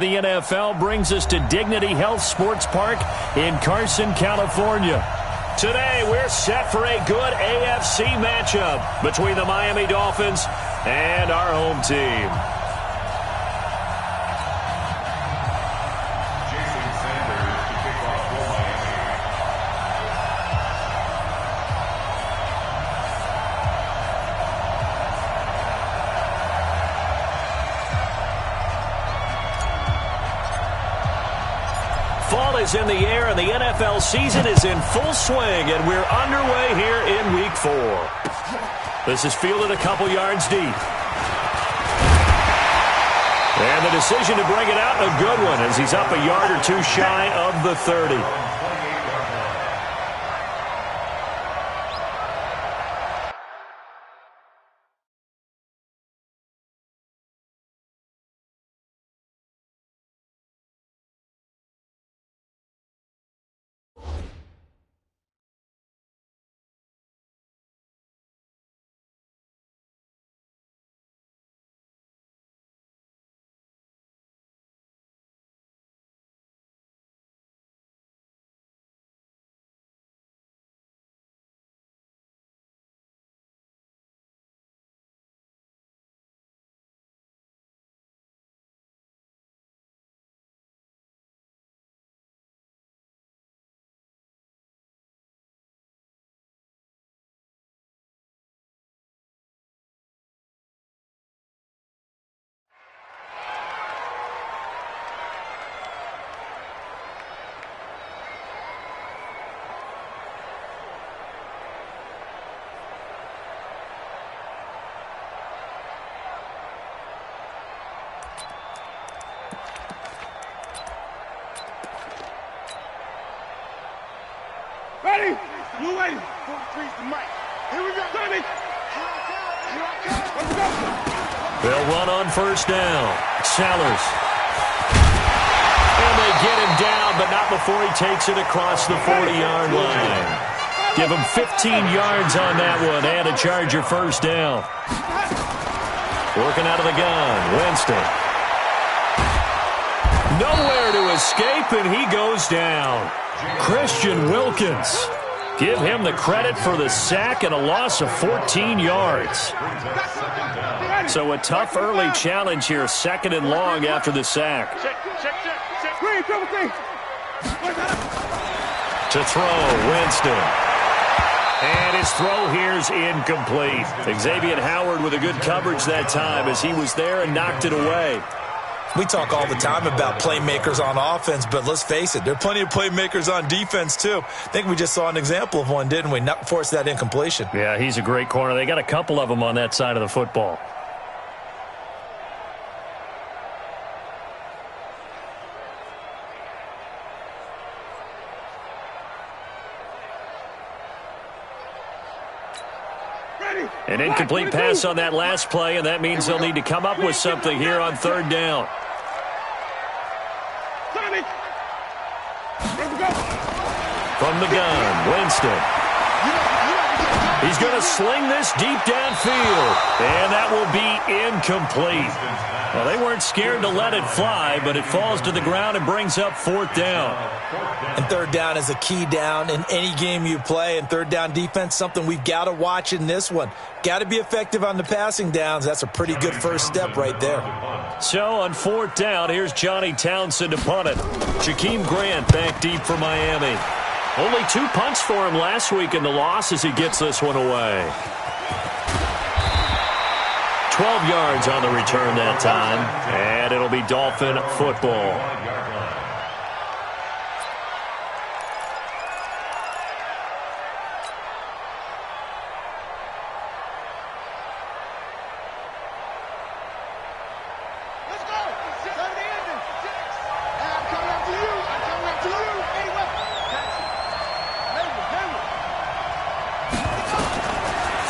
The NFL brings us to Dignity Health Sports Park in Carson, California. Today, we're set for a good AFC matchup between the Miami Dolphins and our home team. Fall is in the air, and the NFL season is in full swing, and we're underway here in Week 4. This is fielded a couple yards deep. And the decision to bring it out, a good one, as he's up a yard or two shy of the 30. Ready? You ready? 43's the mic. Here we go. Ready? Let's go. They'll run on first down. Sellers. And they get him down, but not before he takes it across the 40-yard line. Give him 15 yards on that one and a Charger first down. Working out of the gun, Winston. Nowhere to escape, and he goes down. Christian Wilkins. Give him the credit for the sack and a loss of 14 yards. So a tough early challenge here, second and long after the sack. To throw, Winston. And his throw here is incomplete. Xavier Howard with a good coverage that time as he was there and knocked it away. We talk all the time about playmakers on offense, but let's face it, there are plenty of playmakers on defense, too. I think we just saw an example of one, didn't we? Not force that incompletion. Yeah, he's a great corner. They got a couple of them on that side of the football. An incomplete pass on that last play, and that means they'll need to come up with something here on third down. From the gun, Winston. He's going to sling this deep downfield, and that will be incomplete. Well, they weren't scared to let it fly, but it falls to the ground and brings up fourth down. And third down is a key down in any game you play, and third down defense, something we've got to watch in this one. Got to be effective on the passing downs. That's a pretty good first step right there. So on fourth down, here's Johnny Townsend to punt it. Jakeem Grant back deep for Miami. Only 2 punts for him last week in the loss as he gets this one away. 12 yards on the return that time, and it'll be Dolphin football.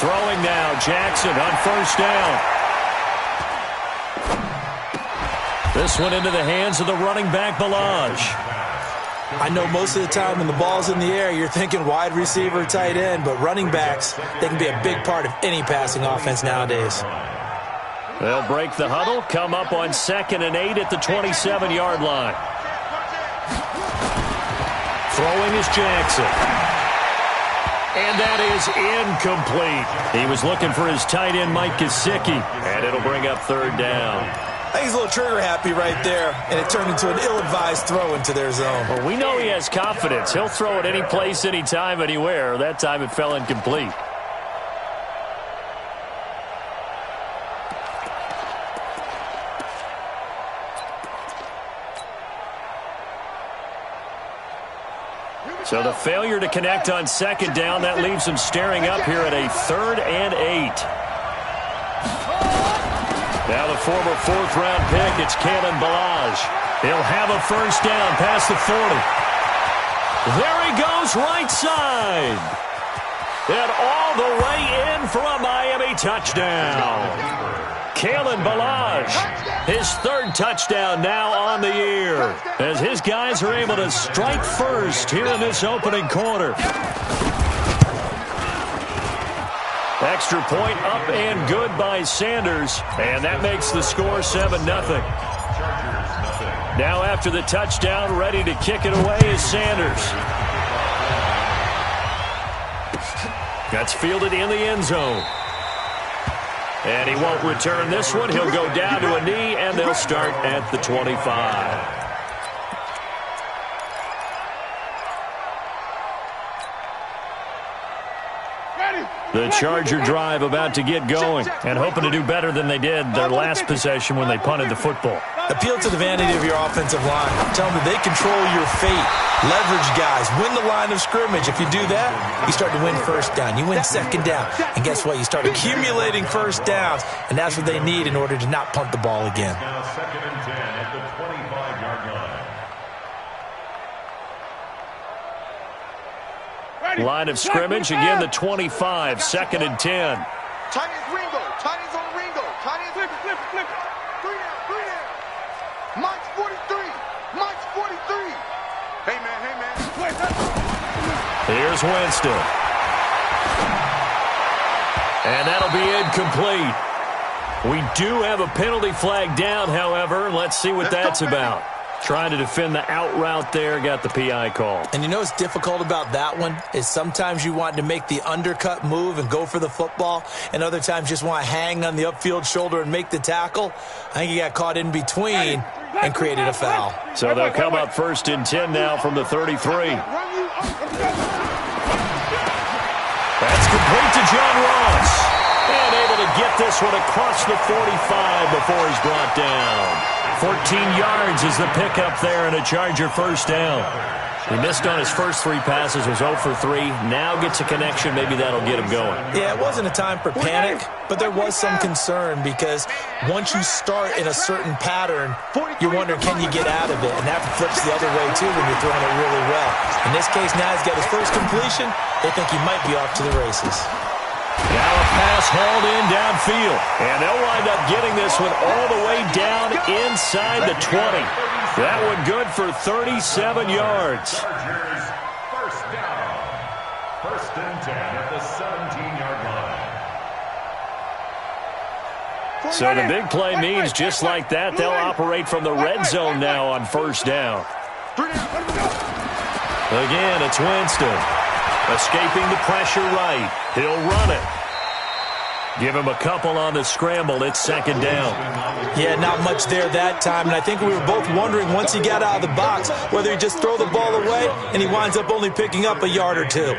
Throwing now, Jackson on first down. This one into the hands of the running back, Balaj. I know most of the time when the ball's in the air, you're thinking wide receiver, tight end, but running backs, they can be a big part of any passing offense nowadays. They'll break the huddle, come up on 2nd and 8 at the 27-yard line. Throwing is Jackson. And that is incomplete. He was looking for his tight end, Mike Gesicki, and it'll bring up 3rd down. I think he's a little trigger happy right there, and it turned into an ill-advised throw into their zone. Well, we know he has confidence. He'll throw it any place, anytime, anywhere. That time it fell incomplete. So the failure to connect on 2nd down, that leaves him staring up here at a 3rd and 8. Now the former 4th-round pick, it's Kalen Ballage. He'll have a 1st down past the 40. There he goes, right side. And all the way in for a Miami touchdown. Kalen Ballage, his 3rd touchdown now on the year, as his guys are able to strike first here in this opening quarter. Extra point up and good by Sanders, and that makes the score 7-0. Now after the touchdown, ready to kick it away is Sanders. That's fielded in the end zone. And he won't return this one. He'll go down to a knee, and they'll start at the 25. The Charger drive about to get going and hoping to do better than they did their last possession when they punted the football. Appeal to the vanity of your offensive line. Tell them that they control your fate. Leverage guys. Win the line of scrimmage. If you do that, you start to win 1st down. You win 2nd down. And guess what? You start accumulating 1st downs. And that's what they need in order to not punt the ball again. Now 2nd and 10 at the 25-yard line. Line of scrimmage, again the 25, 2nd and 10. Tight ends Ringo. Tight ends on Ringo. Tight ends flip it. 3 down. Mike's 43. Mike's 43. Hey, man. Here's Winston. And that'll be incomplete. We do have a penalty flag down, however. Let's see what that's about. Trying to defend the out route there, got the PI call. And you know what's difficult about that one is sometimes you want to make the undercut move and go for the football, and other times just want to hang on the upfield shoulder and make the tackle. I think he got caught in between and created a foul. So they'll come up 1st and 10 now from the 33. That's complete to John Ross. And able to get this one across the 45 before he's brought down. 14 yards is the pickup there and a Charger 1st down. He missed on his first 3 passes, was 0 for 3. Now gets a connection. Maybe that'll get him going. Yeah, it wasn't a time for panic, but there was some concern because once you start in a certain pattern, you're wondering, can you get out of it? And that flips the other way, too, when you're throwing it really well. In this case, now he's got his first completion. They think he might be off to the races. Now a pass hauled in downfield. And they'll wind up getting this one all the way down inside the 20. That one good for 37 yards. Chargers 1st down. 1st and 10 at the 17-yard line. So the big play means just like that, they'll operate from the red zone now on 1st down. Again, it's Winston. Escaping the pressure right. He'll run it. Give him a couple on the scramble. It's 2nd down. Yeah, not much there that time. And I think we were both wondering once he got out of the box whether he'd just throw the ball away and he winds up only picking up a yard or 2.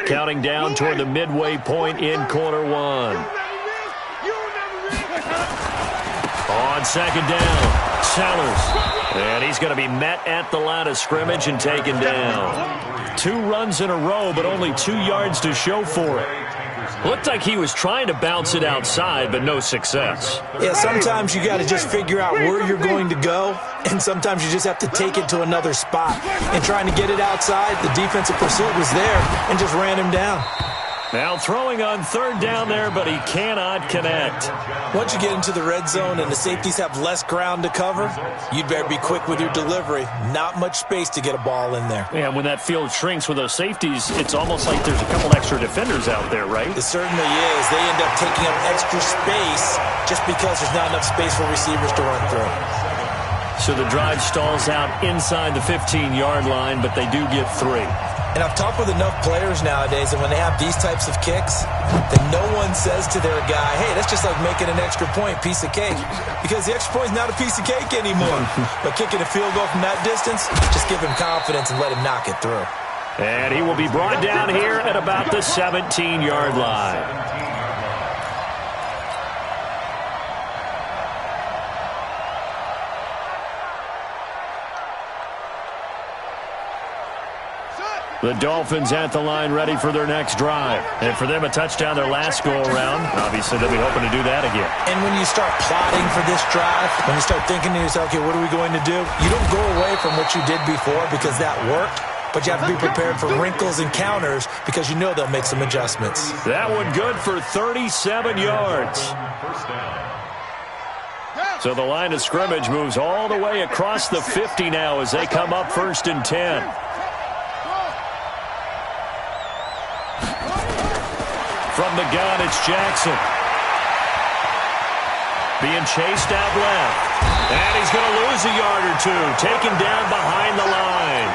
Counting down toward the midway point in quarter 1. On 2nd down, Sellers. And he's going to be met at the line of scrimmage and taken down. 2 runs in a row, but only 2 yards to show for it. Looked like he was trying to bounce it outside, but no success. Yeah, sometimes you got to just figure out where you're going to go, and sometimes you just have to take it to another spot. And trying to get it outside, the defensive pursuit was there and just ran him down. Now throwing on third down there, but he cannot connect. Once you get into the red zone and the safeties have less ground to cover, you'd better be quick with your delivery. Not much space to get a ball in there. Yeah, when that field shrinks with those safeties, it's almost like there's a couple extra defenders out there, right? It certainly is. They end up taking up extra space just because there's not enough space for receivers to run through. So the drive stalls out inside the 15-yard line, but they do get 3. And I've talked with enough players nowadays, and when they have these types of kicks, then no one says to their guy, hey, that's just like making an extra point, piece of cake. Because the extra point is not a piece of cake anymore. But kicking a field goal from that distance, just give him confidence and let him knock it through. And he will be brought down here at about the 17-yard line. The Dolphins at the line ready for their next drive. And for them, a touchdown their last go-around. Obviously, they'll be hoping to do that again. And when you start plotting for this drive, when you start thinking to yourself, okay, what are we going to do? You don't go away from what you did before because that worked. But you have to be prepared for wrinkles and counters because you know they'll make some adjustments. That one good for 37 yards. So the line of scrimmage moves all the way across the 50 now as they come up 1st and 10. From the gun, it's Jackson. Being chased out left. And he's going to lose a yard or two. Taken down behind the line.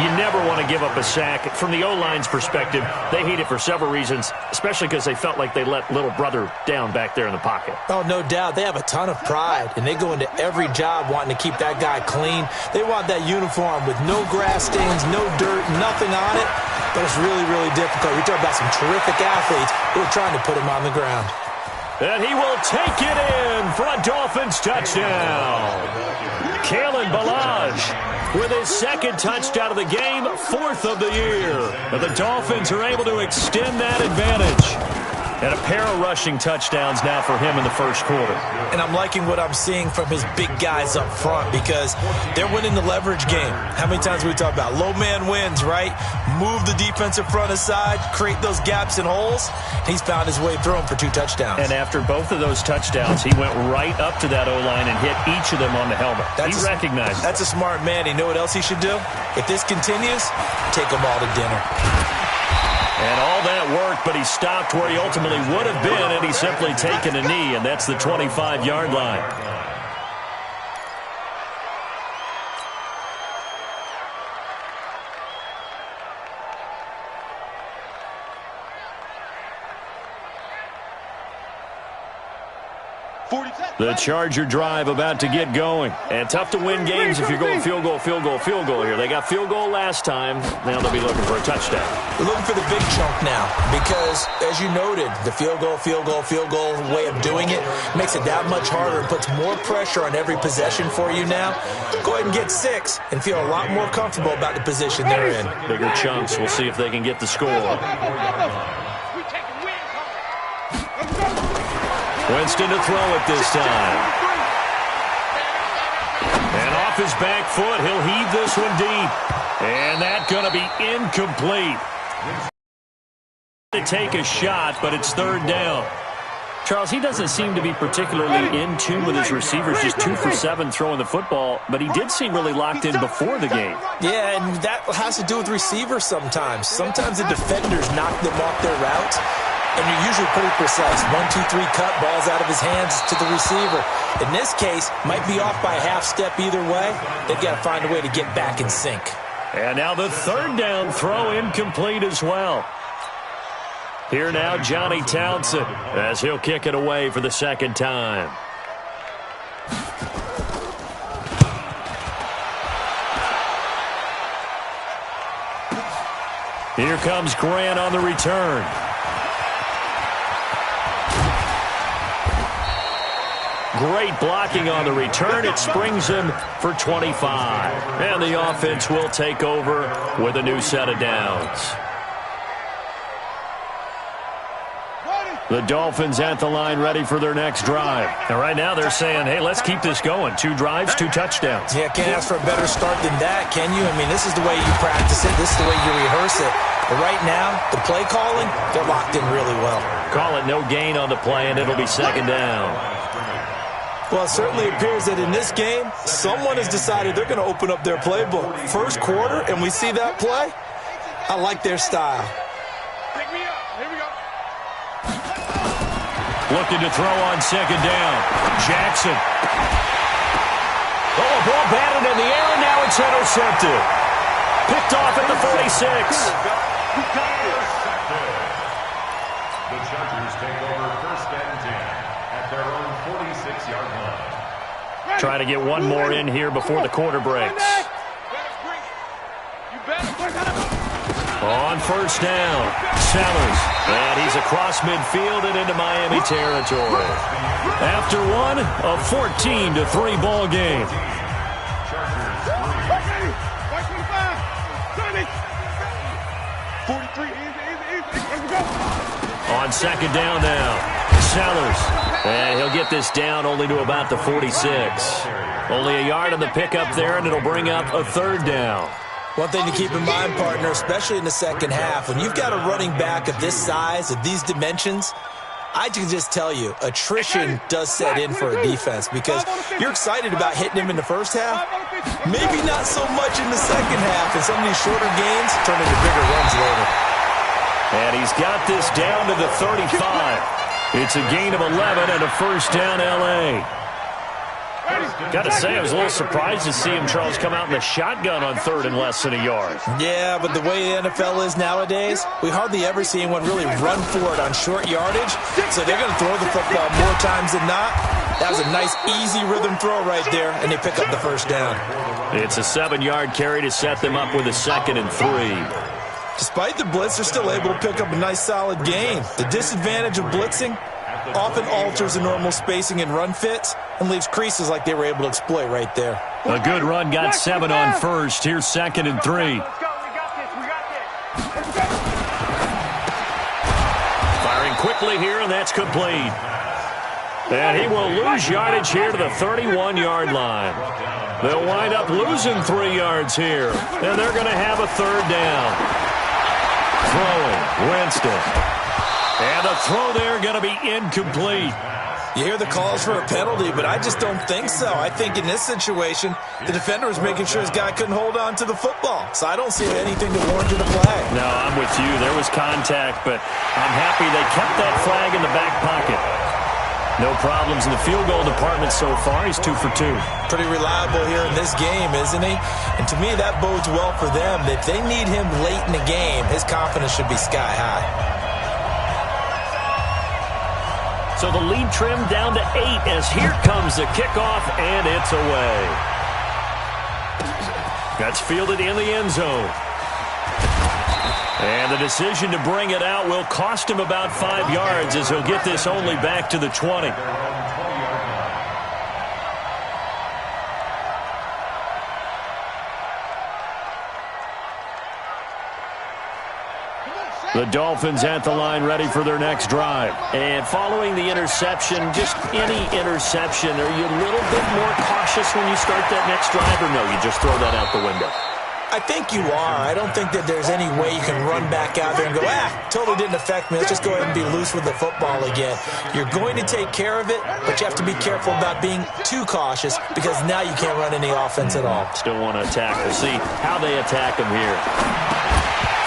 You never want to give up a sack. From the O-line's perspective, they hate it for several reasons, especially because they felt like they let little brother down back there in the pocket. Oh, no doubt. They have a ton of pride, and they go into every job wanting to keep that guy clean. They want that uniform with no grass stains, no dirt, nothing on it. But it's really, really difficult. You're talking about some terrific athletes who are trying to put him on the ground. And he will take it in for a Dolphins touchdown. Kalen Ballage with his 2nd touchdown of the game, 4th of the year. But the Dolphins are able to extend that advantage. And a pair of rushing touchdowns now for him in the 1st quarter. And I'm liking what I'm seeing from his big guys up front because they're winning the leverage game. How many times we talk about low man wins, right? Move the defensive front aside, create those gaps and holes. He's found his way through them for 2 touchdowns. And after both of those touchdowns, he went right up to that O-line and hit each of them on the helmet. He recognized it. That's a smart man. You know what else he should do? If this continues, take them all to dinner. And all that worked, but he stopped where he ultimately would have been, and he's simply taken a knee, and that's the 25-yard line. The Charger drive about to get going. And tough to win games if you're going field goal, field goal, field goal here. They got field goal last time. Now they'll be looking for a touchdown. They're looking for the big chunk now because, as you noted, the field goal, field goal, field goal way of doing it makes it that much harder and puts more pressure on every possession for you now. Go ahead and get 6 and feel a lot more comfortable about the position they're in. Bigger chunks. We'll see if they can get the score. Winston to throw it this time. And off his back foot, he'll heave this one deep. And that's going to be incomplete. To take a shot, but it's 3rd down. Charles, he doesn't seem to be particularly in tune with his receivers, just 2 for 7 throwing the football, but he did seem really locked in before the game. Yeah, and that has to do with receivers sometimes. Sometimes the defenders knock them off their routes. And you're usually pretty precise. 1, 2, 3 cut, balls out of his hands to the receiver. In this case, might be off by a half step either way. They've got to find a way to get back in sync. And now the 3rd down throw incomplete as well. Here now, Johnny Townsend, as he'll kick it away for the 2nd time. Here comes Grant on the return. Great blocking on the return. It springs him for 25. And the offense will take over with a new set of downs. The Dolphins at the line ready for their next drive. And right now they're saying, hey, let's keep this going. 2 drives, 2 touchdowns. Yeah, can't ask for a better start than that, can you? I mean, this is the way you practice it. This is the way you rehearse it. But right now, the play calling, they're locked in really well. Call it no gain on the play, and it'll be second down. Well, it certainly appears that in this game, someone has decided they're going to open up their playbook. First quarter, and we see that play. I like their style. Pick me up. Here we go. Looking to throw on second down. Jackson. Oh, a ball batted in the air, and now it's intercepted. Picked off at the 46. The Chargers take over first and 10 at their own 46-yard line. Try to get one more in here before the quarter breaks. On first down, Sellers. And he's across midfield and into Miami territory. After one, a 14-3 ball game. On second down now, Sellers. And he'll get this down only to about the 46. Only a yard on the pickup there, and it'll bring up a third down. One thing to keep in mind, partner, especially in the second half, when you've got a running back of this size, of these dimensions, I can just tell you, attrition does set in for a defense because you're excited about hitting him in the first half, maybe not so much in the second half, and some of these shorter gains turn into bigger runs later. And he's got this down to the 35. It's a gain of 11 and a first down, L.A. Got to say, I was a little surprised to see him, Charles, come out in the shotgun on third and less than a yard. Yeah, but the way the NFL is nowadays, we hardly ever see anyone really run for it on short yardage, so they're going to throw the football more times than not. That was a nice, easy rhythm throw right there, and they pick up the first down. It's a 7-yard carry to set them up with a 2nd and 3. Despite the blitz, they're still able to pick up a nice, solid gain. The disadvantage of blitzing often alters the normal spacing and run fits and leaves creases like they were able to exploit right there. A good run, got 7 on first. Here's 2nd and 3. Firing quickly here, and that's complete. And he will lose yardage here to the 31-yard line. They'll wind up losing 3 yards here, and they're going to have a third down. Throwing, Winston. And the throw there going to be incomplete. You hear the calls for a penalty, but I just don't think so. I think in this situation, the defender was making sure his guy couldn't hold on to the football. So I don't see anything to warrant a flag. No, I'm with you. There was contact, but I'm happy they kept that flag in the back pocket. No problems in the field goal department so far. He's 2 for 2. Pretty reliable here in this game, isn't he? And to me, that bodes well for them. If they need him late in the game, his confidence should be sky high. So the lead trimmed down to 8 as here comes the kickoff, and it's away. That's fielded in the end zone. And the decision to bring it out will cost him about 5 yards as he'll get this only back to the 20. The Dolphins at the line ready for their next drive. And following the interception, just any interception, are you a little bit more cautious when you start that next drive, or no, you just throw that out the window? I think you are. I don't think that there's any way you can run back out there and go, totally didn't affect me. Let's just go ahead and be loose with the football again. You're going to take care of it, but you have to be careful about being too cautious because now you can't run any offense at all. Still want to attack. We'll see how they attack him here.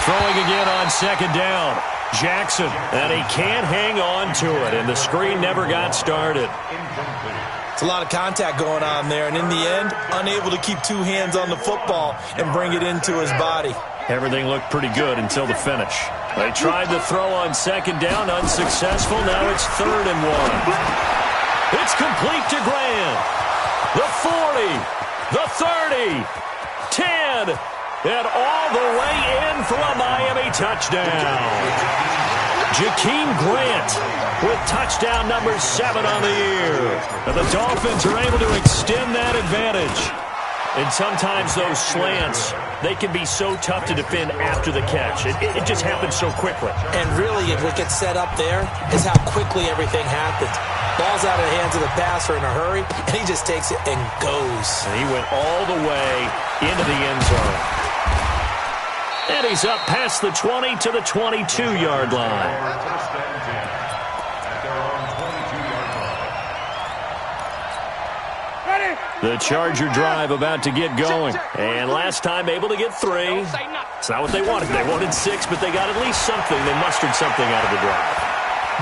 Throwing again on second down. Jackson, and he can't hang on to it, and the screen never got started. It's a lot of contact going on there, and in the end, unable to keep 2 hands on the football and bring it into his body. Everything looked pretty good until the finish. They tried to throw on second down, unsuccessful. Now it's 3rd and 1. It's complete to Graham. The 40, the 30, 10, and all the way in for a Miami touchdown. Jakeem Grant with touchdown number 7 on the year. And the Dolphins are able to extend that advantage. And sometimes those slants, they can be so tough to defend after the catch. It just happens so quickly. And really, what gets set up there is how quickly everything happens. Ball's out of the hands of the passer in a hurry, and he just takes it and goes. And he went all the way into the end zone. And he's up past the 20 to the 22-yard line. First and 10 at their own 22-yard line. The Charger drive about to get going. And last time able to get 3. It's not what they wanted. They wanted 6, but they got at least something. They mustered something out of the drive.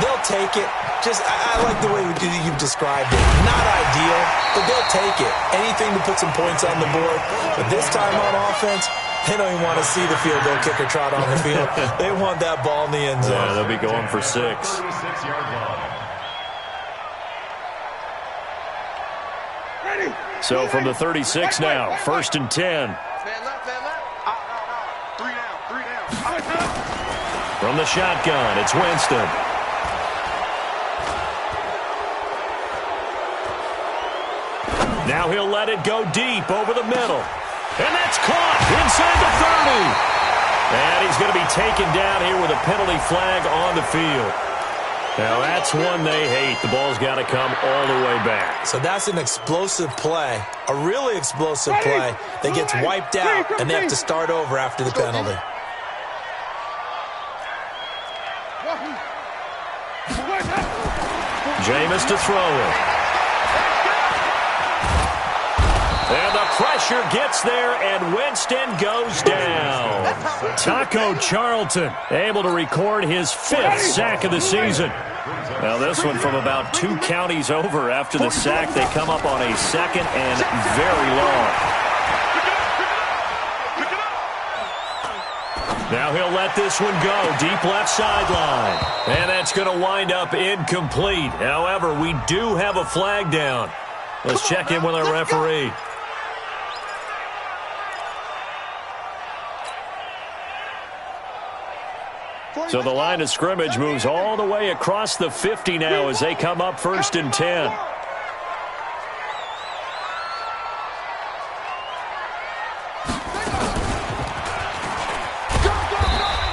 They'll take it. I like the way you've described it. Not ideal, but they'll take it. Anything to put some points on the board. But this time on offense, they don't even want to see the field goal kicker trot on the field. They want that ball in the end zone. Yeah, they'll be going for 6. 36-yard line. So from the 36 now, 1st and 10. Man left, man left. Out. 3 down. From the shotgun, it's Winston. Now he'll let it go deep over the middle. And that's caught inside the 30. And he's going to be taken down here with a penalty flag on the field. Now that's one they hate. The ball's got to come all the way back. So that's an explosive play, a really explosive play that gets wiped out, and they have to start over after the penalty. Jameis to throw it. And the pressure gets there, and Winston goes down. Taco Charlton able to record his 5th sack of the season. Now this one from about 2 counties over after the sack. They come up on a 2nd and very long. Now he'll let this one go. Deep left sideline. And that's going to wind up incomplete. However, we do have a flag down. Let's check in with our referee. So the line of scrimmage moves all the way across the 50 now as they come up 1st and 10.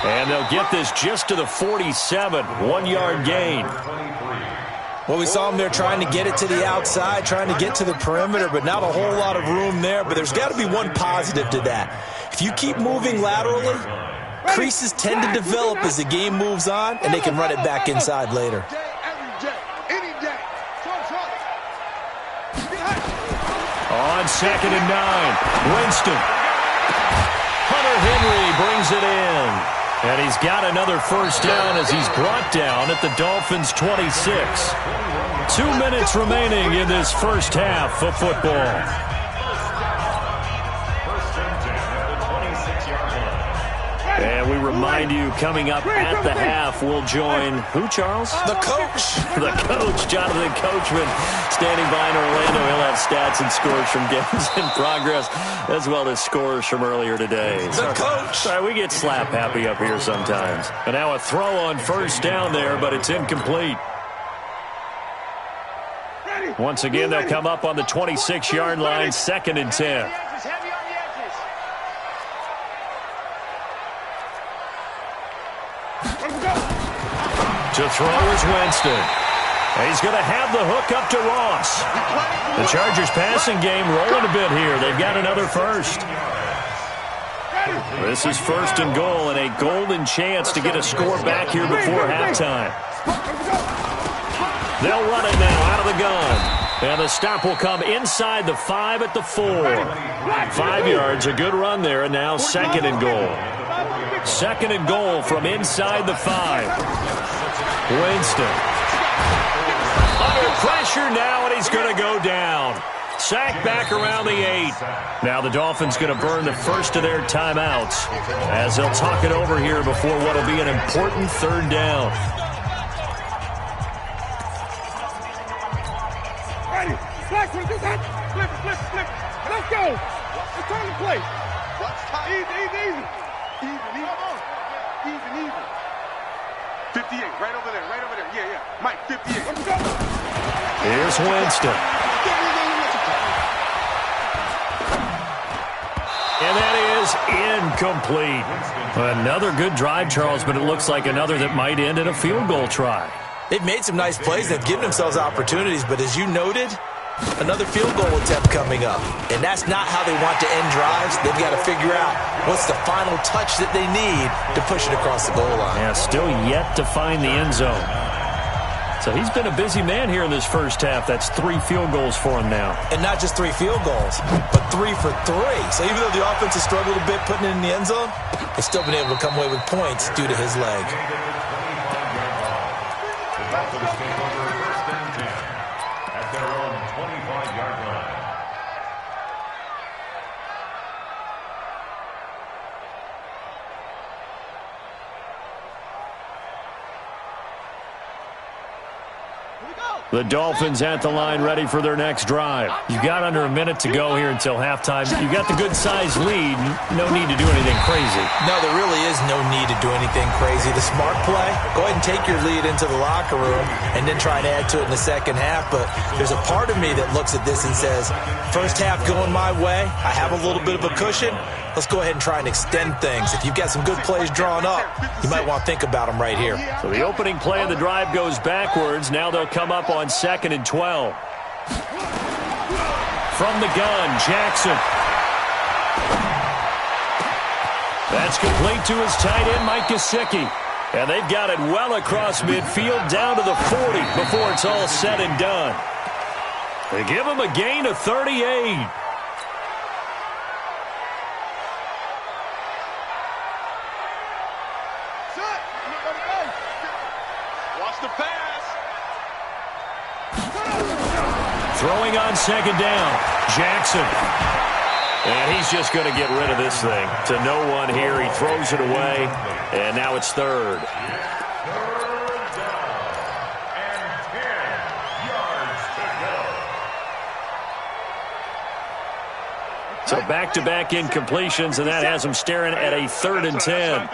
And they'll get this just to the 47, 1-yard gain. Well, we saw them there trying to get it to the outside, trying to get to the perimeter, but not a whole lot of room there. But there's got to be one positive to that. If you keep moving laterally, creases tend to develop as the game moves on, and they can run it back inside later. On 2nd and 9, Winston. Hunter Henry brings it in. And he's got another 1st down as he's brought down at the Dolphins' 26. 2 minutes remaining in this first half of football. And we remind you, coming up at the half, we'll join who, Charles? The coach. The coach, Jonathan Coachman, standing by in Orlando. He'll have stats and scores from games in progress, as well as scores from earlier today. The coach. Sorry, we get slap happy up here sometimes. And now a throw on 1st down there, but it's incomplete. Once again, they'll come up on the 26-yard line, 2nd and 10. To throw is Winston. And he's going to have the hook up to Ross. The Chargers passing game rolling a bit here. They've got another 1st. This is 1st and goal, and a golden chance to get a score back here before halftime. They'll run it now out of the gun. And the stop will come inside the 5 at the 4. 5 yards, a good run there, and now 2nd and goal. 2nd and goal from inside the 5. Winston. Under pressure now, and he's going to go down. Sack back around the 8. Now the Dolphins going to burn the first of their timeouts as they'll talk it over here before what will be an important 3rd down. Ready. Flip. Let's go. It's time to play. Easy. Even. 58, right over there. Yeah. Mike, 58. Let's go. Here's Winston. And that is incomplete. Another good drive, Charles, but it looks like another that might end in a field goal try. They've made some nice plays. They've given themselves opportunities, but as you noted, Another field goal attempt coming up. And that's not how they want to end drives. They've got to figure out what's the final touch that they need to push it across the goal line. Yeah, still yet to find the end zone. So he's been a busy man here in this first half. That's 3 field goals for him now. And not just 3 field goals, but 3 for 3. So even though the offense has struggled a bit putting it in the end zone, they've still been able to come away with points due to his leg. The Dolphins take over first and 10 at their own 25-yard line. The Dolphins at the line ready for their next drive. You've got under a minute to go here until halftime. You've got the good-sized lead. No need to do anything crazy. No, there really is no need to do anything crazy. The smart play, go ahead and take your lead into the locker room and then try and add to it in the second half. But there's a part of me that looks at this and says, first half going my way, I have a little bit of a cushion. Let's go ahead and try and extend things. If you've got some good plays drawn up, you might want to think about them right here. So the opening play of the drive goes backwards. Now they'll come up on 2nd and 12. From the gun, Jackson. That's complete to his tight end, Mike Gesicki. And they've got it well across midfield down to the 40 before it's all said and done. They give him a gain of 38. Throwing on 2nd down, Jackson. And he's just going to get rid of this thing. To no one here, he throws it away, and now it's 3rd. Third down and 10 yards to go. So back-to-back incompletions, and that has him staring at a 3rd and 10.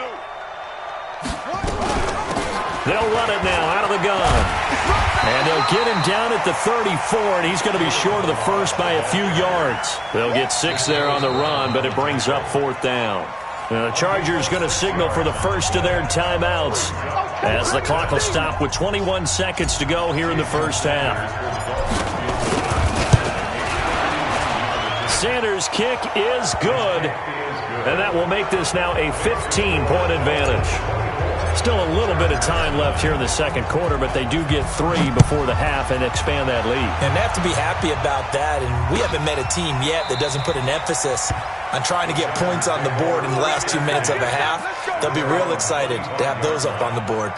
They'll run it now out of the gun. And they'll get him down at the 34, and he's going to be short of the first by a few yards. They'll get 6 there on the run, but it brings up 4th down. The Chargers going to signal for the first of their timeouts as the clock will stop with 21 seconds to go here in the first half. Sanders' kick is good, and that will make this now a 15-point advantage. Still a little bit of time left here in the second quarter, but they do get 3 before the half and expand that lead. And they have to be happy about that, and we haven't met a team yet that doesn't put an emphasis on trying to get points on the board in the last 2 minutes of a half. They'll be real excited to have those up on the board.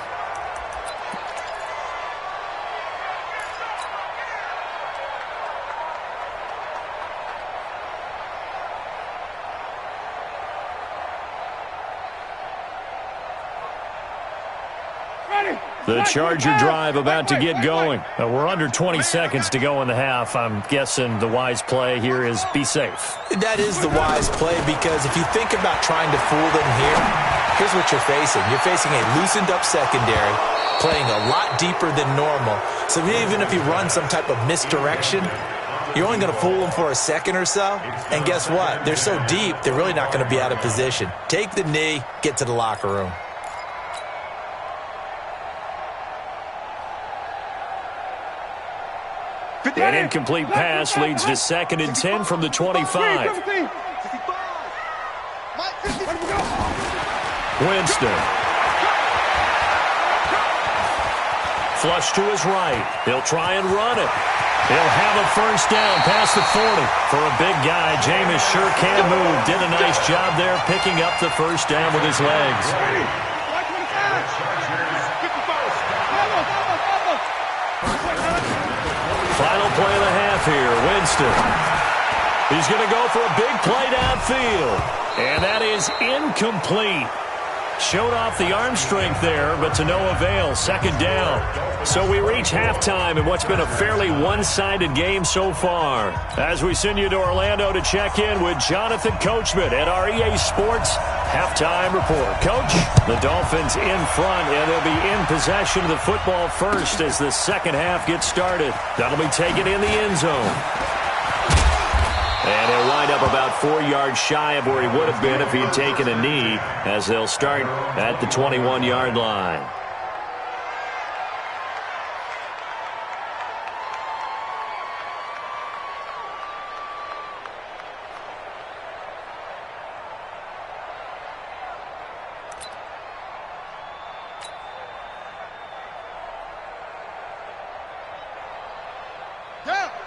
The Charger drive about to get going. We're under 20 seconds to go in the half. I'm guessing the wise play here is be safe. That is the wise play, because if you think about trying to fool them here, here's what you're facing. You're facing a loosened up secondary, playing a lot deeper than normal. So even if you run some type of misdirection, you're only going to fool them for a second or so. And guess what? They're so deep, they're really not going to be out of position. Take the knee, get to the locker room. An incomplete pass leads to 2nd and 10 from the 25. Winston. Flush to his right. He'll try and run it. He'll have a first down past the 40. For a big guy, Jameis sure can move. Did a nice job there picking up the first down with his legs. Final play of the half here, Winston. He's going to go for a big play downfield. And that is incomplete. Showed off the arm strength there, but to no avail. 2nd down. So we reach halftime in what's been a fairly one-sided game so far. As we send you to Orlando to check in with Jonathan Coachman at our EA Sports Halftime Report. Coach, the Dolphins in front, and they'll be in possession of the football first as the second half gets started. That'll be taken in the end zone. And he'll wind up about 4 yards shy of where he would have been if he had taken a knee, as they'll start at the 21-yard line.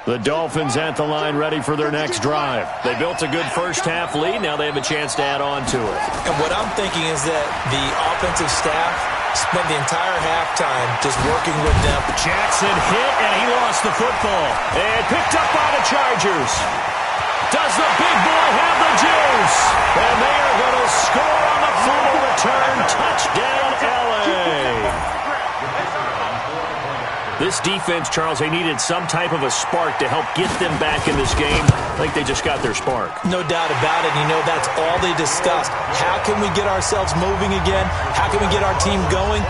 The Dolphins at the line ready for their next drive. They built a good first-half lead. Now they have a chance to add on to it. And what I'm thinking is that the offensive staff spent the entire halftime just working with them. Jackson hit, and he lost the football. And picked up by the Chargers. Does the big boy have the juice? And they are going to score on the fumble return. Touchdown, L.A. This defense, Charles, they needed some type of a spark to help get them back in this game. I think they just got their spark. No doubt about it. You know, that's all they discussed. How can we get ourselves moving again? How can we get our team going?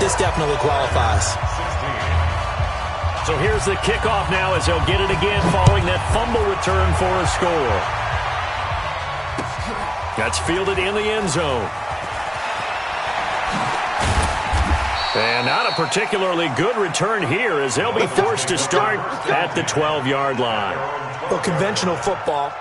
This definitely qualifies. So here's the kickoff now as they'll get it again following that fumble return for a score. That's fielded in the end zone. And not a particularly good return here as they'll be forced to start at the 12-yard line. Well, conventional football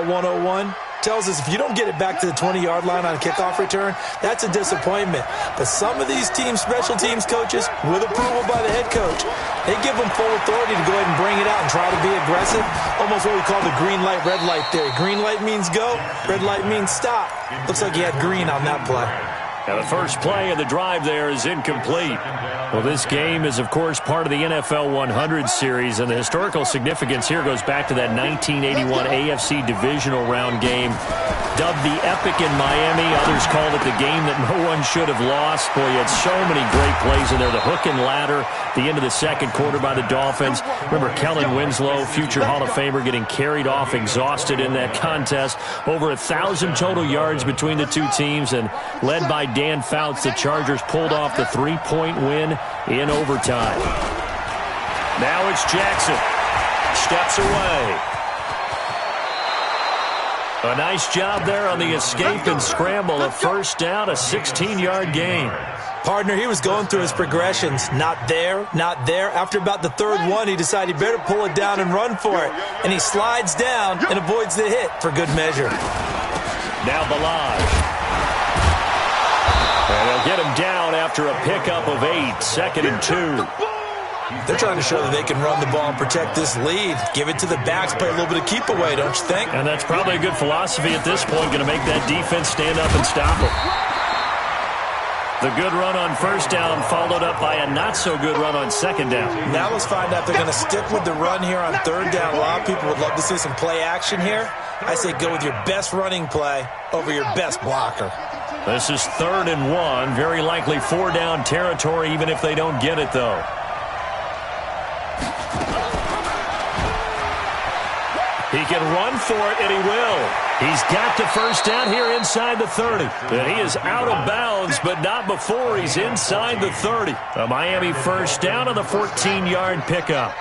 101, tells us if you don't get it back to the 20-yard line on a kickoff return, that's a disappointment. But some of these teams, special teams coaches, with approval by the head coach, they give them full authority to go ahead and bring it out and try to be aggressive. Almost what we call the green light, red light theory. Green light means go, red light means stop. Looks like he had green on that play. Now the first play of the drive there is incomplete. Well, this game is, of course, part of the NFL 100 series, and the historical significance here goes back to that 1981 AFC Divisional Round game. Dubbed the Epic in Miami. Others called it the game that no one should have lost. Boy, you had so many great plays in there. The hook and ladder, the end of the second quarter by the Dolphins. Remember Kellen Winslow, future Hall of Famer, getting carried off, exhausted in that contest. Over 1,000 total yards between the two teams, and led by Dan Fouts, the Chargers pulled off the three-point win in overtime. Now it's Jackson. Steps away. A nice job there on the escape and scramble. A first down, a 16-yard gain. Partner, he was going through his progressions. Not there, not there. After about the third one, he decided he better pull it down and run for it. And he slides down and avoids the hit for good measure. Now Balaj. And they'll get him down after a pickup of 8, 2nd and 2. They're trying to show that they can run the ball and protect this lead. Give it to the backs, play a little bit of keep away, don't you think? And that's probably a good philosophy at this point, going to make that defense stand up and stop them. The good run on first down followed up by a not-so-good run on second down. Now let's find out if they're going to stick with the run here on third down. A lot of people would love to see some play action here. I say go with your best running play over your best blocker. This is 3rd and 1. Very likely 4-down territory, even if they don't get it, though. He can run for it, and he will. He's got the first down here inside the 30. And he is out of bounds, but not before he's inside the 30. A Miami first down on the 14-yard pickup.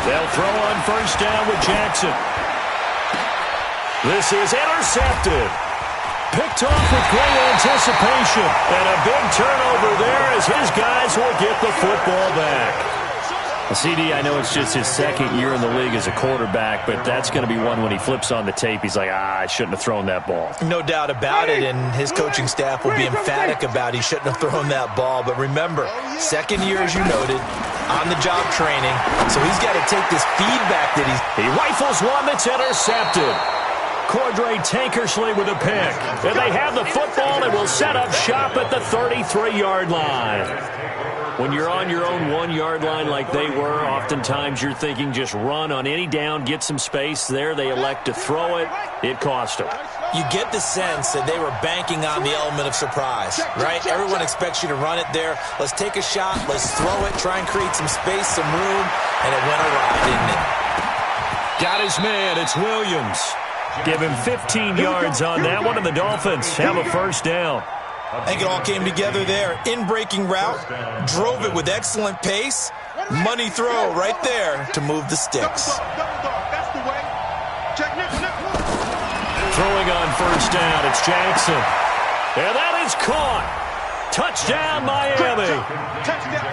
They'll throw on first down with Jackson. This is intercepted. Picked off with great anticipation. And a big turnover there as his guys will get the football back. CD, I know it's just his second year in the league as a quarterback, but that's going to be one when he flips on the tape. He's like, I shouldn't have thrown that ball. No doubt about it, and his coaching staff will be emphatic about he shouldn't have thrown that ball. But remember, second year, as you noted, on-the-job training, so he's got to take this feedback that he rifles one that's intercepted. Cordray Tankersley with a pick. And they have the football and will set up shop at the 33-yard line. When you're on your own 1-yard line like they were, oftentimes you're thinking just run on any down, get some space. There they elect to throw it. It cost them. You get the sense that they were banking on the element of surprise, right? Everyone expects you to run it there. Let's take a shot. Let's throw it. Try and create some space, some room. And it went awry, didn't it? Got his man. It's Williams. Give him 15 yards on that one, and the Dolphins have a first down. I think it all came together there. In-breaking route, drove it with excellent pace. Money throw right there to move the sticks. Throwing on first down, it's Jackson. And that is caught. Touchdown, Miami.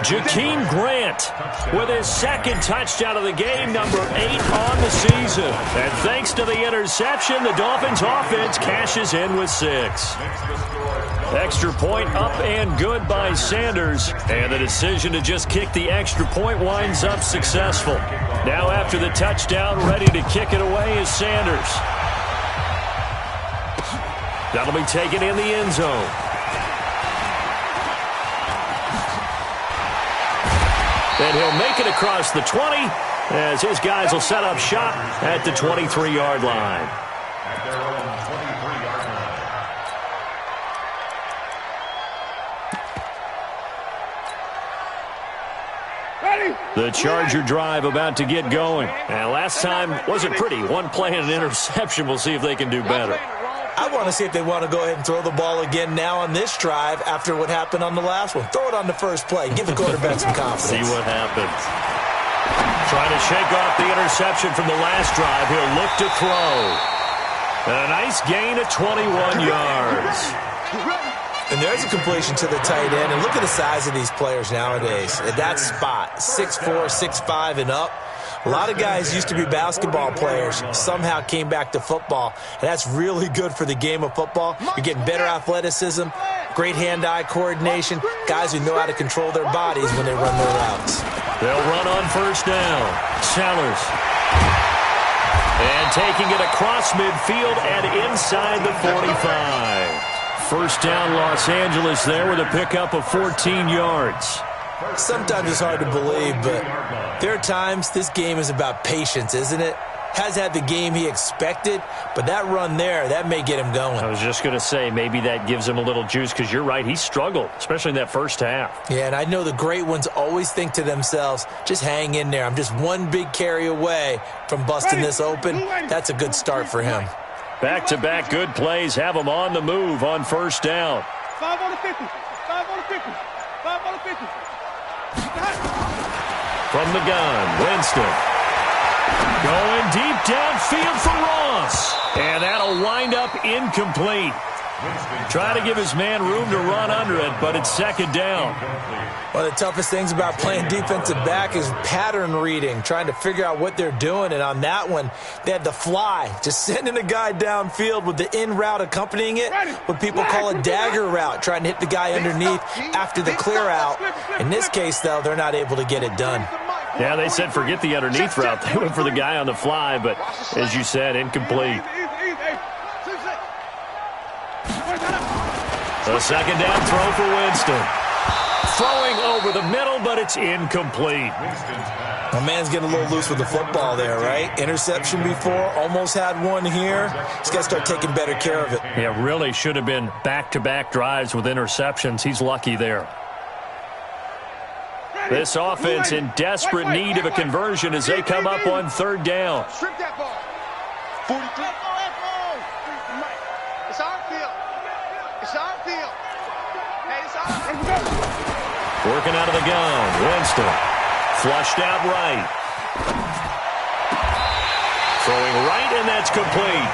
Jakeem Grant with his second touchdown of the game, number 8 on the season. And thanks to the interception, the Dolphins offense cashes in with 6. Extra point up and good by Sanders. And the decision to just kick the extra point winds up successful. Now after the touchdown, ready to kick it away is Sanders. That'll be taken in the end zone. And he'll make it across the 20 as his guys will set up shop at the 23-yard line. At their own 23-yard line. The Charger drive about to get going. And last time wasn't pretty. One play and an interception. We'll see if they can do better. I want to see if they want to go ahead and throw the ball again now on this drive after what happened on the last one. Throw it on the first play. Give the quarterback some confidence. See what happens. Trying to shake off the interception from the last drive. He'll look to throw. And a nice gain of 21 yards. And there's a completion to the tight end. And look at the size of these players nowadays. At that spot, 6'4", 6'5", and up. A lot of guys used to be basketball players, somehow came back to football, and that's really good for the game of football. You're getting better athleticism, great hand-eye coordination, guys who know how to control their bodies when they run their routes. They'll run on first down. Sellers. And taking it across midfield and inside the 45. First down, Los Angeles there with a pickup of 14 yards. Sometimes it's hard to believe, but there are times this game is about patience, isn't it? Has had the game he expected, but that run there, that may get him going. I was just going to say, maybe that gives him a little juice, because you're right, he struggled, especially in that first half. Yeah, and I know the great ones always think to themselves, just hang in there. I'm just one big carry away from busting this open. That's a good start for him. Back-to-back good plays have him on the move on first down. 5 on the 50. 5 on the 50. 5 on the 50. From the gun, Winston. Going deep downfield for Ross. And that'll wind up incomplete. Try to give his man room to run under it, but it's second down. One of the toughest things about playing defensive back is pattern reading, trying to figure out what they're doing. And on that one, they had the fly, just sending a guy downfield with the in route accompanying it, what people call a dagger route, trying to hit the guy underneath after the clear out. In this case, though, they're not able to get it done. Yeah, they said forget the underneath route. They went for the guy on the fly, but as you said, incomplete. A second down throw for Winston. Throwing over the middle, but it's incomplete. My man's getting a little loose with the football there, right? Interception before, almost had one here. He's got to start taking better care of it. Yeah, really should have been back-to-back drives with interceptions. He's lucky there. This offense in desperate need of a conversion as they come up on third down. Strip that ball. 43. It's our field. It's our field. Hey, it's our field. Working out of the gun. Winston. Flushed out right. Throwing right, and that's complete.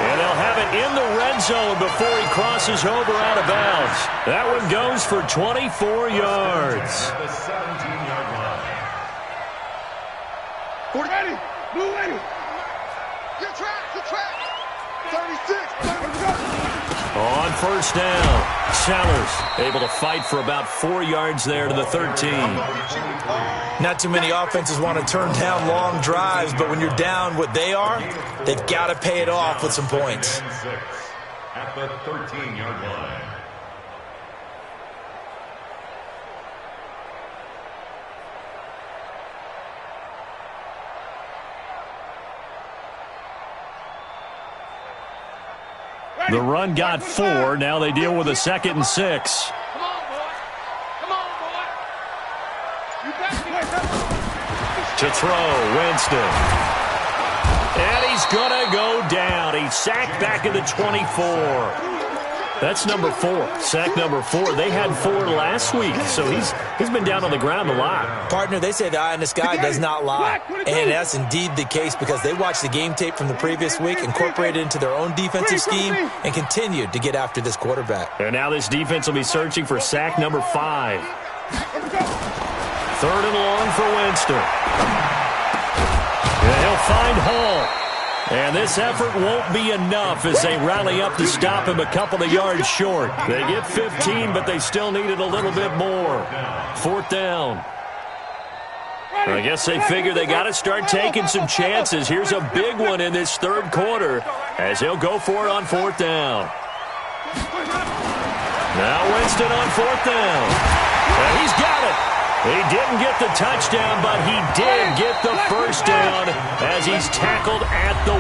And they'll have it in the red zone before he crosses over out of bounds. That one goes for 24 yards. The 17-yard line. 40. Ready. Blue ready. Good track. Good track. 36. On first down, Sellers able to fight for about 4 yards there to the 13. Not too many offenses want to turn down long drives, but when you're down what they are, they've got to pay it off with some points. At the 13-yard line. The run got 4. Now they deal with a 2nd and 6. Come on, boy. Come on, boy. You got To throw, Winston. And he's going to go down. He's sacked back at the 24. That's number 4. Sack number 4. They had 4 last week, so he's been down on the ground a lot. Partner, they say the eye in the sky does not lie. And that's indeed the case because they watched the game tape from the previous week, incorporated it into their own defensive scheme, and continued to get after this quarterback. And now this defense will be searching for sack number 5. 3rd and long for Winston. And he'll find Hall. And this effort won't be enough as they rally up to stop him a couple of yards short. They get 15, but they still needed a little bit more. 4th down. I guess they figure they got to start taking some chances. Here's a big one in this 3rd quarter as he'll go for it on 4th down. Now Winston on 4th down. And he's got it. He didn't get the touchdown, but he did get the 1st down as he's tackled at the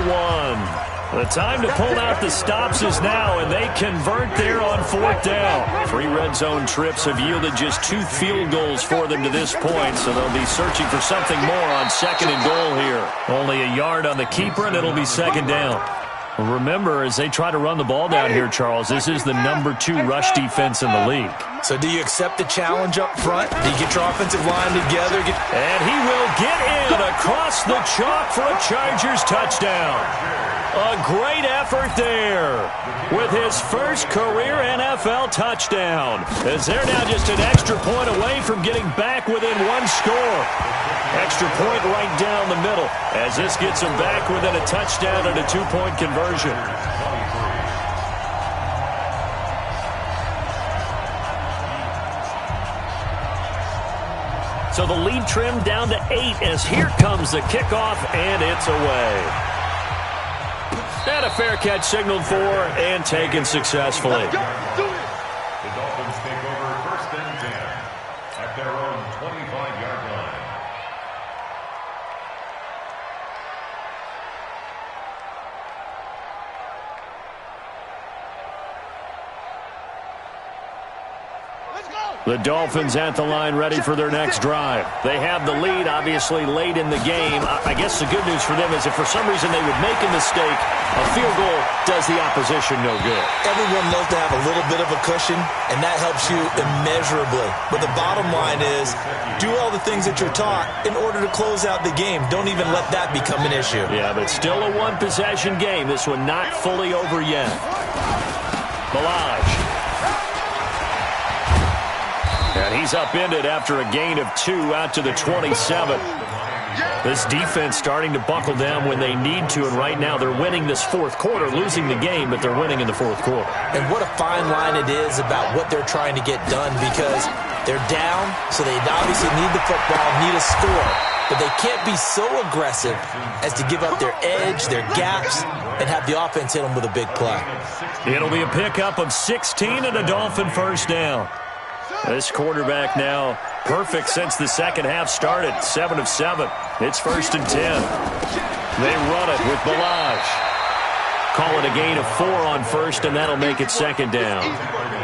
1. The time to pull out the stops is now, and they convert there on 4th down. 3 red zone trips have yielded just 2 field goals for them to this point, so they'll be searching for something more on 2nd and goal here. Only a yard on the keeper, and it'll be 2nd down. Remember, as they try to run the ball down here, Charles, this is the number 2 rush defense in the league. So do you accept the challenge up front? Do you get your offensive line together? And he will get in across the chalk for a Chargers touchdown. A great effort there with his first career NFL touchdown, as they're now just an extra point away from getting back within 1 score. Extra point right down the middle as this gets them back within a touchdown and a 2-point conversion. So the lead trimmed down to 8 as here comes the kickoff, and it's away. And a fair catch signaled for and taken successfully. The Dolphins take over 1st and 10 at their own 25-yard line. The Dolphins at the line ready for their next drive. They have the lead, obviously, late in the game. I guess the good news for them is if for some reason they would make a mistake, a field goal does the opposition no good. Everyone loves to have a little bit of a cushion, and that helps you immeasurably. But the bottom line is, do all the things that you're taught in order to close out the game. Don't even let that become an issue. Yeah, but still a 1-possession game. This one not fully over yet. Balaj. And he's upended after a gain of 2 out to the 27. This defense starting to buckle down when they need to, and right now they're winning this 4th quarter, losing the game, but they're winning in the 4th quarter. And what a fine line it is about what they're trying to get done, because they're down, so they obviously need the football, need a score, but they can't be so aggressive as to give up their edge, their gaps, and have the offense hit them with a big play. It'll be a pickup of 16 and a Dolphin 1st down. This quarterback now perfect since the second half started. 7 of 7. It's 1st and 10. They run it with Balaj. Call it a gain of 4 on 1st, and that'll make it 2nd down.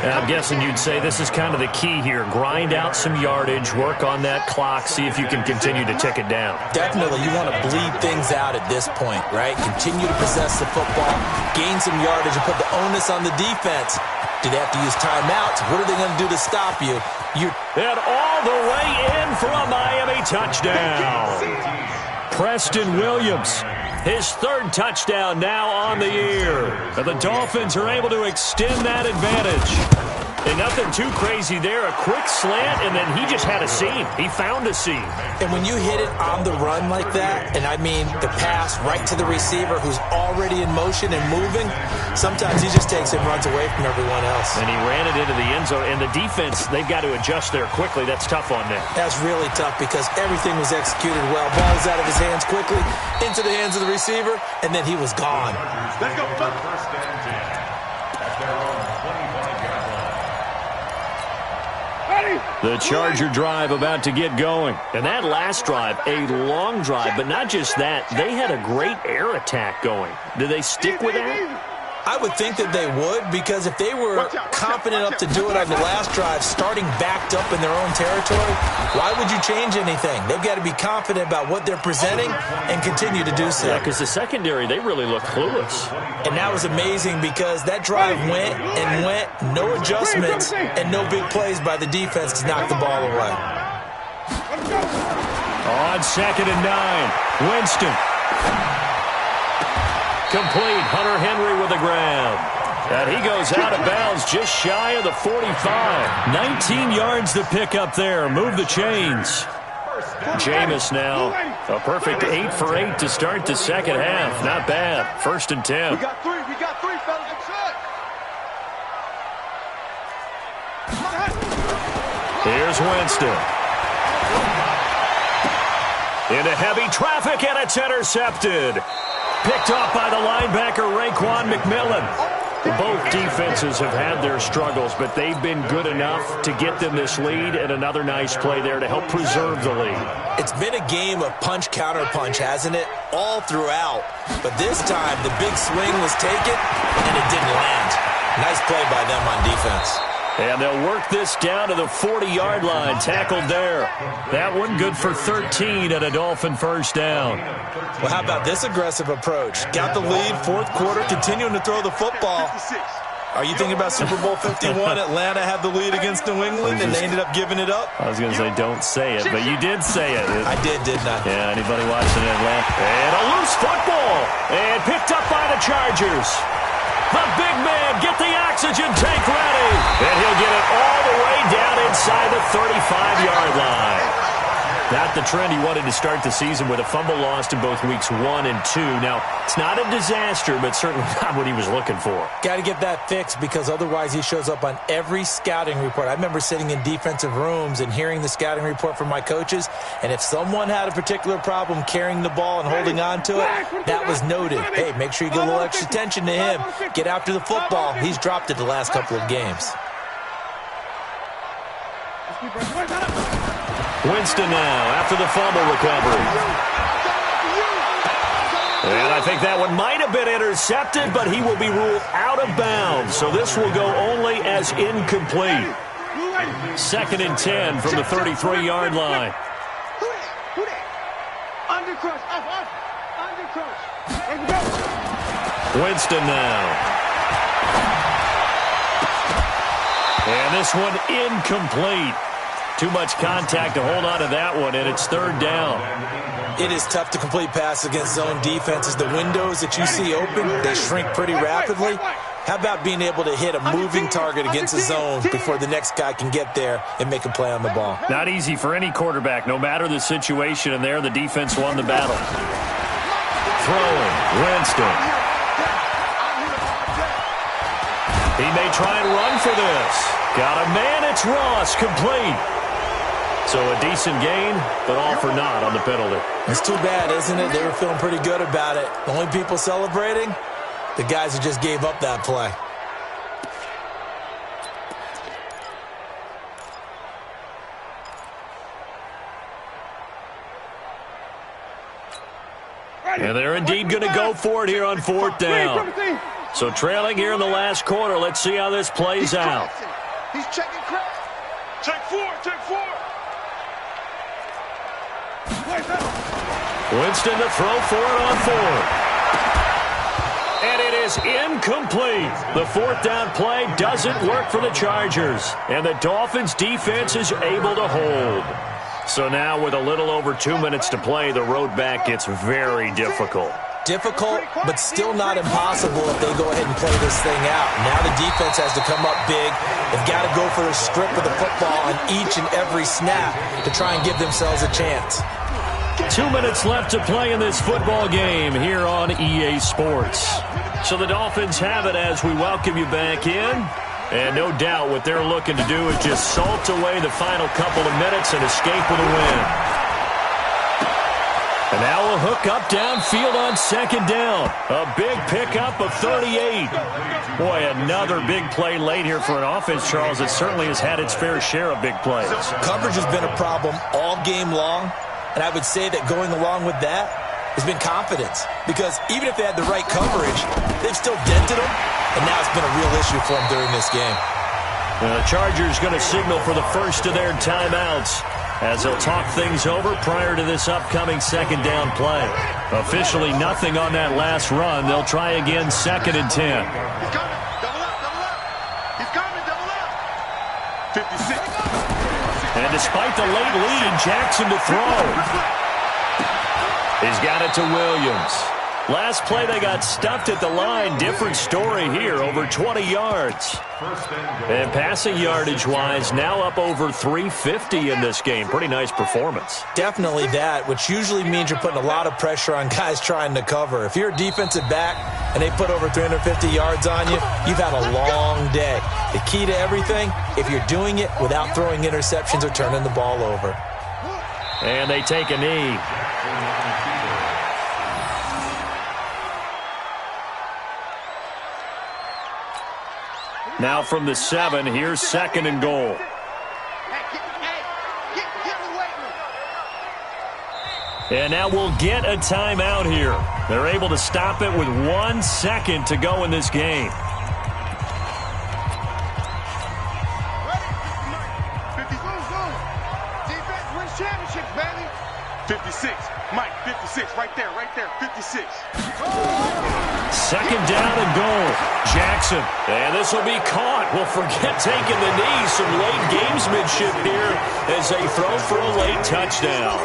And I'm guessing you'd say this is kind of the key here. Grind out some yardage, work on that clock, see if you can continue to tick it down. Definitely. You want to bleed things out at this point, right? Continue to possess the football, gain some yardage, and put the onus on the defense. Do they have to use timeouts? What are they going to do to stop you? And all the way in for a Miami touchdown. Preston Williams, his 3rd touchdown now on the year. And the Dolphins are able to extend that advantage. And nothing too crazy there. A quick slant, and then he just had a seam. He found a seam. And when you hit it on the run like that, and I mean the pass right to the receiver who's already in motion and moving, sometimes he just takes it and runs away from everyone else. And he ran it into the end zone. And the defense, they've got to adjust there quickly. That's tough on them. That's really tough because everything was executed well. Ball was out of his hands quickly, into the hands of the receiver, and then he was gone. Let's go. 1st and 10 at their own 25-yard line. The Charger drive about to get going. And that last drive, a long drive, but not just that. They had a great air attack going. Do they stick with that? I would think that they would, because if they were confident enough to do it on the last drive, starting backed up in their own territory, why would you change anything? They've got to be confident about what they're presenting and continue to do so. Yeah, because the secondary, they really look clueless. And that was amazing because that drive went and went, no adjustments, and no big plays by the defense to knock the ball away. On 2nd and 9, Winston. Complete. Hunter Henry with the grab. And he goes out of bounds just shy of the 45. 19 yards to pick up there. Move the chains. Jameis now A perfect 8 for 8 to start the second half. Not bad. 1st and 10. We got three, fellas. Here's Winston. Into heavy traffic, and it's intercepted. Picked off by the linebacker, Raekwon McMillan. Both defenses have had their struggles, but they've been good enough to get them this lead, and another nice play there to help preserve the lead. It's been a game of punch-counter-punch, hasn't it? All throughout. But this time, the big swing was taken, and it didn't land. Nice play by them on defense. And they'll work this down to the 40-yard line, tackled there. That one good for 13 and a Dolphin first down. Well, how about this aggressive approach? Got the lead, 4th quarter, continuing to throw the football. Are you thinking about Super Bowl 51? Atlanta had the lead against New England, and they ended up giving it up? I was going to say don't say it, but you did say it. I didn't I? Yeah, anybody watching Atlanta? And a loose football, and picked up by the Chargers. The big man, get the oxygen tank ready. And he'll get it all the way down inside the 35-yard line. Not the trend he wanted to start the season with a fumble lost in both weeks 1 and 2. Now, it's not a disaster, but certainly not what he was looking for. Got to get that fixed because otherwise he shows up on every scouting report. I remember sitting in defensive rooms and hearing the scouting report from my coaches, and if someone had a particular problem carrying the ball and holding on to it, that was noted. Hey, make sure you give a little extra attention to him. Get after the football. He's dropped it the last couple of games. Winston now after the fumble recovery. And I think that one might have been intercepted, but he will be ruled out of bounds. So this will go only as incomplete. 2nd and 10 from the 33-yard line. Winston now. And this one incomplete. Too much contact to hold on to that one, and it's 3rd down. It is tough to complete passes against zone defenses. The windows that you see open, they shrink pretty rapidly. How about being able to hit a moving target against a zone before the next guy can get there and make a play on the ball? Not easy for any quarterback, no matter the situation, and there the defense won the battle. Throwing, Winston. He may try and run for this. Got a man, it's Ross, complete. So a decent gain, but all for naught on the penalty. It's too bad, isn't it? They were feeling pretty good about it. The only people celebrating, the guys who just gave up that play. And they're indeed going to go for it here on 4th down. So trailing here in the last quarter. Let's see how this plays out. He's checking Chris. Check 4. Winston to throw for it on 4th. And it is incomplete. The 4th down play doesn't work for the Chargers. And the Dolphins defense is able to hold. So now with a little over 2 minutes to play, the road back gets very difficult. Difficult, but still not impossible if they go ahead and play this thing out. Now the defense has to come up big. They've got to go for a strip of the football on each and every snap to try and give themselves a chance. 2 minutes left to play in this football game here on EA Sports. So the Dolphins have it as we welcome you back in. And no doubt what they're looking to do is just salt away the final couple of minutes and escape with a win. And now we'll hook up downfield on 2nd down. A big pickup of 38. Boy, another big play late here for an offense, Charles, that certainly has had its fair share of big plays. Coverage has been a problem all game long, and I would say that going along with that has been confidence. Because even if they had the right coverage, they've still dented them, and now it's been a real issue for them during this game. The Chargers going to signal for the first of their timeouts as they'll talk things over prior to this upcoming 2nd down play. Officially nothing on that last run. They'll try again 2nd and 10. He's coming. Double up. He's coming. Double up. 56. And despite the late lead, Jackson to throw. He's got it to Williams. Last play, they got stuffed at the line. Different story here, over 20 yards. And passing yardage-wise, now up over 350 in this game. Pretty nice performance. Definitely that, which usually means you're putting a lot of pressure on guys trying to cover. If you're a defensive back and they put over 350 yards on you, you've had a long day. The key to everything, if you're doing it without throwing interceptions or turning the ball over. And they take a knee. Now from the 7, here's 2nd and goal. And now we'll get a timeout here. They're able to stop it with 1 second to go in this game. 56. Mike, 56. Right there, 56. 2nd down and goal. Jackson. And this will be caught. Well, forget taking the knee. Some late gamesmanship here as they throw for a late touchdown.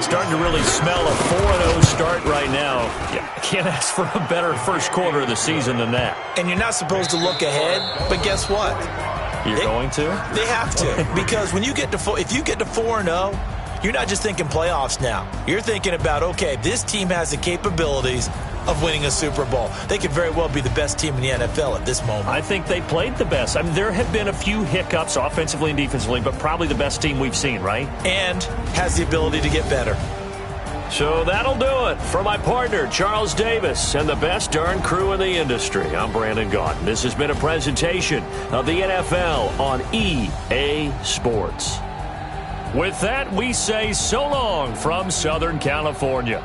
Starting to really smell a 4-0 start right now. Yeah, can't ask for a better first quarter of the season than that. And you're not supposed to look ahead, but guess what? You're going to? They have to. Because when you get to if you get to 4-0, you're not just thinking playoffs now. You're thinking about, okay, this team has the capabilities of winning a Super Bowl. They could very well be the best team in the NFL at this moment. I think they played the best. I mean, there have been a few hiccups offensively and defensively, but probably the best team we've seen, right? And has the ability to get better. So that'll do it for my partner, Charles Davis, and the best darn crew in the industry. I'm Brandon Gaudin. This has been a presentation of the NFL on EA Sports. With that, we say so long from Southern California.